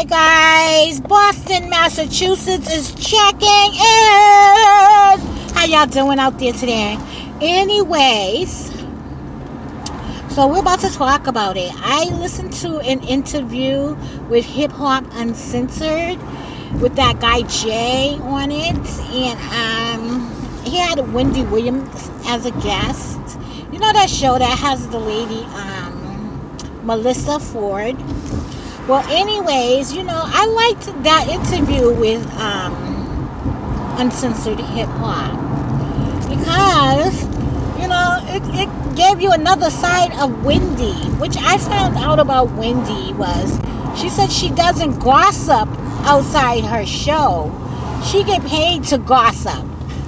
Hi guys, Boston, Massachusetts is checking in. How y'all doing out there today? Anyways, so we're about to talk about it. I listened to an interview with Hip Hop Uncensored with that guy Jay on it, and he had Wendy Williams as a guest. You know that show that has the lady Melissa Ford. Well, anyways, you know, I liked that interview with Uncensored Hip Hop because, you know, it gave you another side of Wendy, which I found out about Wendy was she said she doesn't gossip outside her show. She get paid to gossip.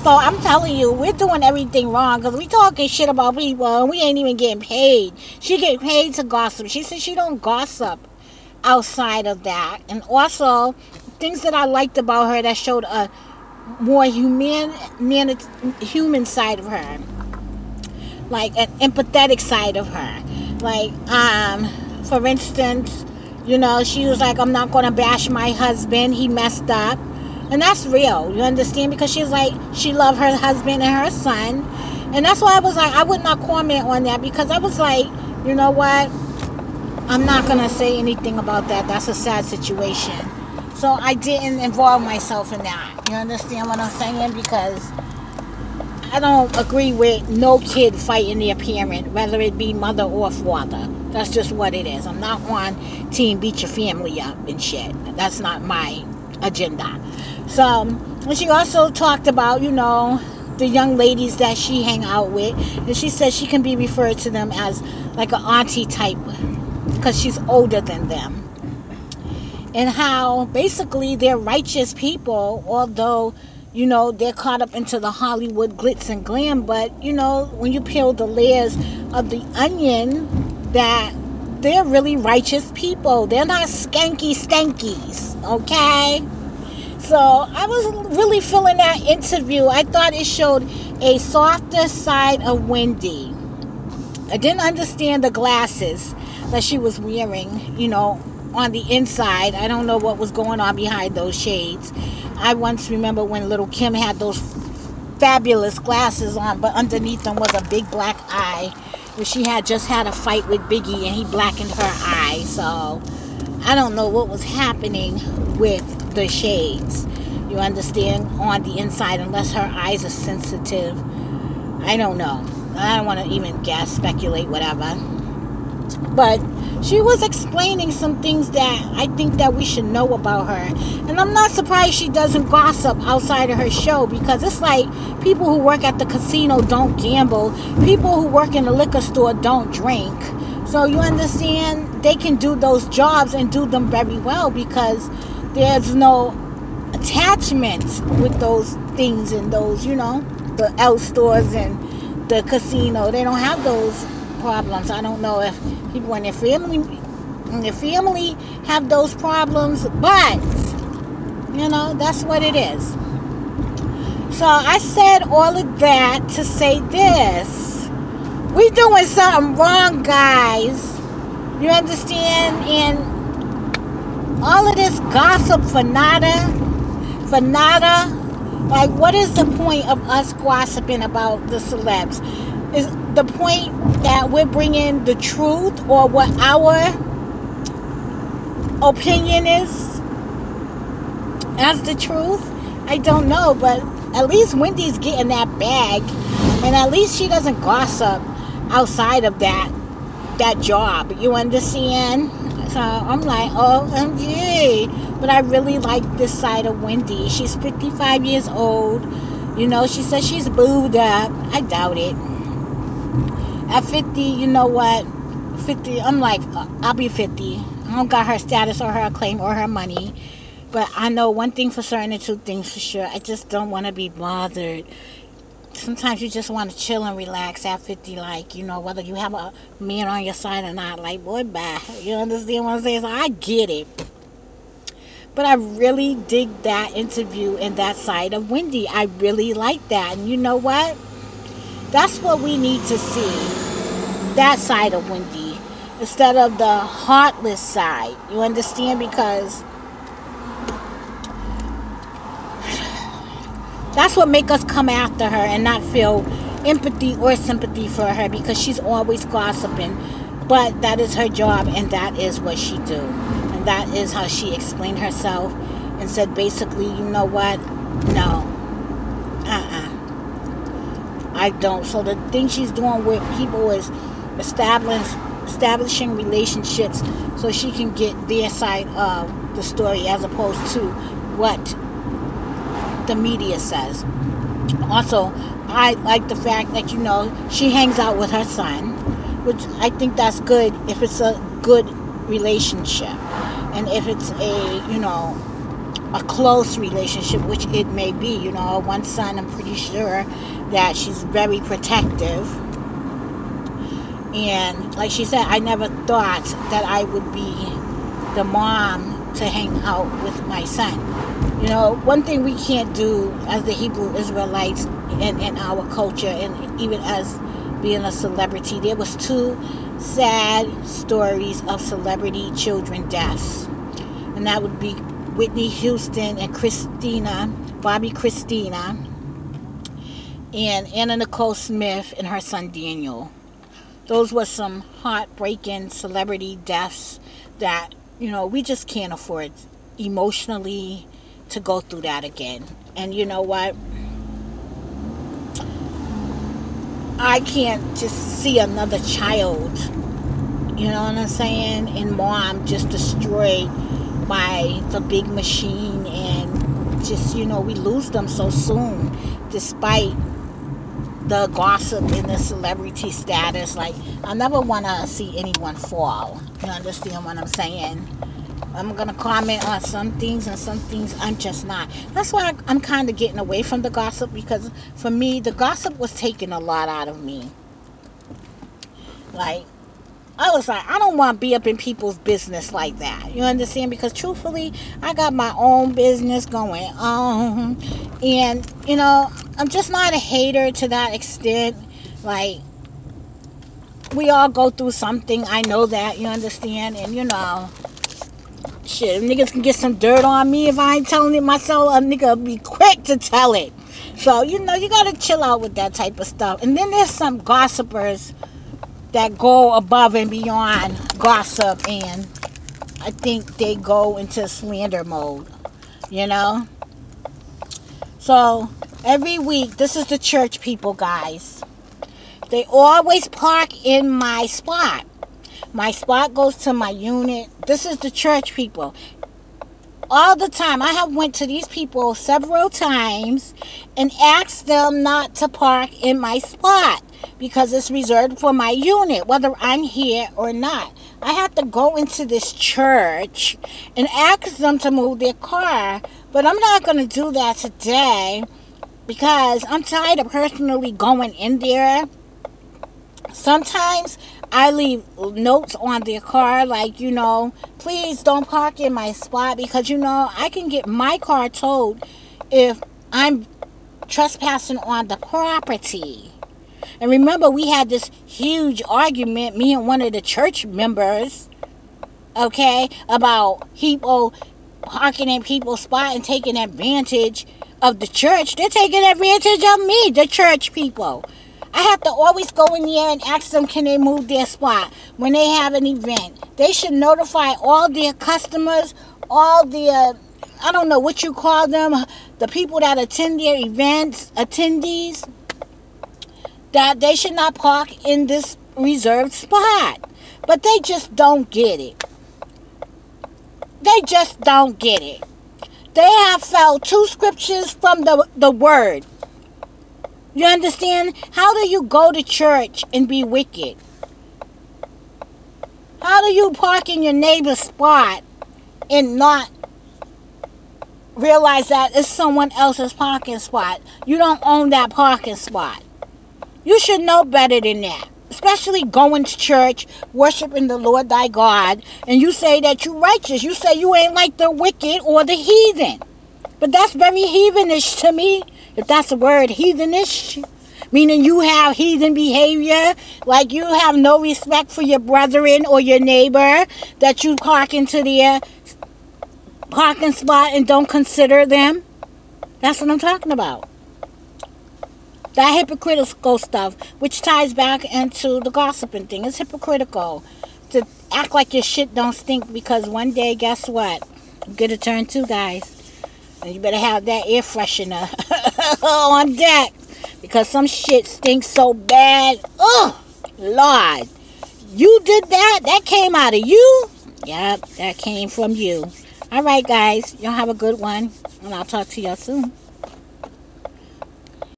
So I'm telling you, we're doing everything wrong because we talking shit about people and we ain't even getting paid. She get paid to gossip. She said she don't gossip outside of that. And also, things that I liked about her that showed a more human side of her. Like an empathetic side of her. Like, for instance, you know, she was like, I'm not going to bash my husband. He messed up. And that's real, you understand? Because she's like, she loved her husband and her son. And that's why I was like, I would not comment on that. Because I was like, you know what? I'm not going to say anything about that. That's a sad situation. So I didn't involve myself in that. You understand what I'm saying? Because I don't agree with no kid fighting their parent, whether it be mother or father. That's just what it is. I'm not on team beat your family up and shit. That's not my agenda. So, and she also talked about, you know, the young ladies that she hang out with. And she said she can be referred to them as like an auntie type because she's older than them. And how basically they're righteous people, although, you know, they're caught up into the Hollywood glitz and glam. But, you know, when you peel the layers of the onion, that they're really righteous people. They're not skanky stankies, okay? So I was really feeling that interview. I thought it showed a softer side of Wendy. I didn't understand the glasses that she was wearing, you know, on the inside. I don't know what was going on behind those shades. I once remember when Little Kim had those fabulous glasses on, but underneath them was a big black eye. Where she had just had a fight with Biggie and he blackened her eye. So I don't know what was happening with the shades, you understand, on the inside, unless her eyes are sensitive. I don't know. I don't want to even guess, speculate, whatever. But she was explaining some things that I think that we should know about her. And I'm not surprised she doesn't gossip outside of her show, because it's like people who work at the casino don't gamble. People who work in the liquor store don't drink. So you understand, they can do those jobs and do them very well because there's no attachment with those things and those, you know, the L stores and the casino. They don't have those problems. I don't know if people in their family have those problems, but you know, that's what it is. So I said all of that to say this: we doing something wrong, guys. You understand? And all of this gossip for nada. Like, what is the point of us gossiping about the celebs? Is the point that we're bringing the truth or what our opinion is as the truth? I don't know, but at least Wendy's getting that bag, and at least she doesn't gossip outside of that job. You understand? So I'm like, OMG. But I really like this side of Wendy. She's 55 years old. You know, she says she's booed up. I doubt it. At 50, you know what? 50, I'm like, I'll be 50. I don't got her status or her acclaim or her money. But I know one thing for certain and two things for sure. I just don't want to be bothered. Sometimes you just want to chill and relax at 50, like, you know, whether you have a man on your side or not. Like, boy, bye. You understand what I'm saying? So I get it. But I really dig that interview and that side of Wendy. I really like that. And you know what? That's what we need to see. That side of Wendy. Instead of the heartless side. You understand? Because That's what make us come after her and not feel empathy or sympathy for her, because she's always gossiping. But that is her job, and that is what she do. And that is how she explained herself and said basically, you know what? No. I don't. So the thing she's doing with people is establishing relationships so she can get their side of the story as opposed to what the media says. Also, I like the fact that, you know, she hangs out with her son, which I think that's good if it's a good relationship. And if it's a, you know, a close relationship, which it may be, you know, one son, I'm pretty sure that she's very protective. And like she said, I never thought that I would be the mom to hang out with my son. You know, one thing we can't do as the Hebrew Israelites in our culture, and even as being a celebrity, there was 2 sad stories of celebrity children deaths. And that would be Whitney Houston and Bobby Christina, and Anna Nicole Smith and her son Daniel. Those were some heartbreaking celebrity deaths that, you know, we just can't afford emotionally to go through that again. And you know what? I can't just see another child, you know what I'm saying, and mom just destroyed by the big machine, and just, you know, we lose them so soon despite the gossip and the celebrity status. Like, I never want to see anyone fall. You understand what I'm saying? I'm going to comment on some things, and some things I'm just not. That's why I'm kind of getting away from the gossip, because for me, the gossip was taking a lot out of me. Like, I was like, I don't want to be up in people's business like that. You understand? Because truthfully, I got my own business going on. And, you know, I'm just not a hater to that extent. Like, we all go through something. I know that. You understand? And, you know, shit, if niggas can get some dirt on me if I ain't telling it myself, a nigga will be quick to tell it. So, you know, you got to chill out with that type of stuff. And then there's some gossipers that go above and beyond gossip, and I think they go into slander mode, you know. So every week, this is the church people, guys, they always park in my spot. My spot goes to my unit. This is the church people. All the time. I have went to these people several times and asked them not to park in my spot, because it's reserved for my unit, whether I'm here or not. I have to go into this church and ask them to move their car, but I'm not going to do that today because I'm tired of personally going in there. Sometimes I leave notes on their car, like, you know, please don't park in my spot, because, you know, I can get my car towed if I'm trespassing on the property. And remember, we had this huge argument, me and one of the church members, okay, about people parking in people's spot and taking advantage of the church. They're taking advantage of me, the church people. I have to always go in there and ask them, can they move their spot when they have an event. They should notify all their customers, all their, I don't know what you call them, the people that attend their events, attendees, that they should not park in this reserved spot. But they just don't get it. They just don't get it. They have fell 2 scriptures from the word. You understand? How do you go to church and be wicked? How do you park in your neighbor's spot and not realize that it's someone else's parking spot? You don't own that parking spot. You should know better than that. Especially going to church, worshiping the Lord thy God, and you say that you're righteous. You say you ain't like the wicked or the heathen. But that's very heathenish to me. If that's a word, heathenish, meaning you have heathen behavior, like you have no respect for your brethren or your neighbor, that you park into their parking spot and don't consider them. That's what I'm talking about. That hypocritical stuff, which ties back into the gossiping thing. It's hypocritical to act like your shit don't stink, because one day, guess what? You get a turn too, guys. And you better have that air freshener on deck, because some shit stinks so bad. Oh, Lord. You did that? That came out of you? Yep, that came from you. All right, guys. Y'all have a good one, and I'll talk to y'all soon.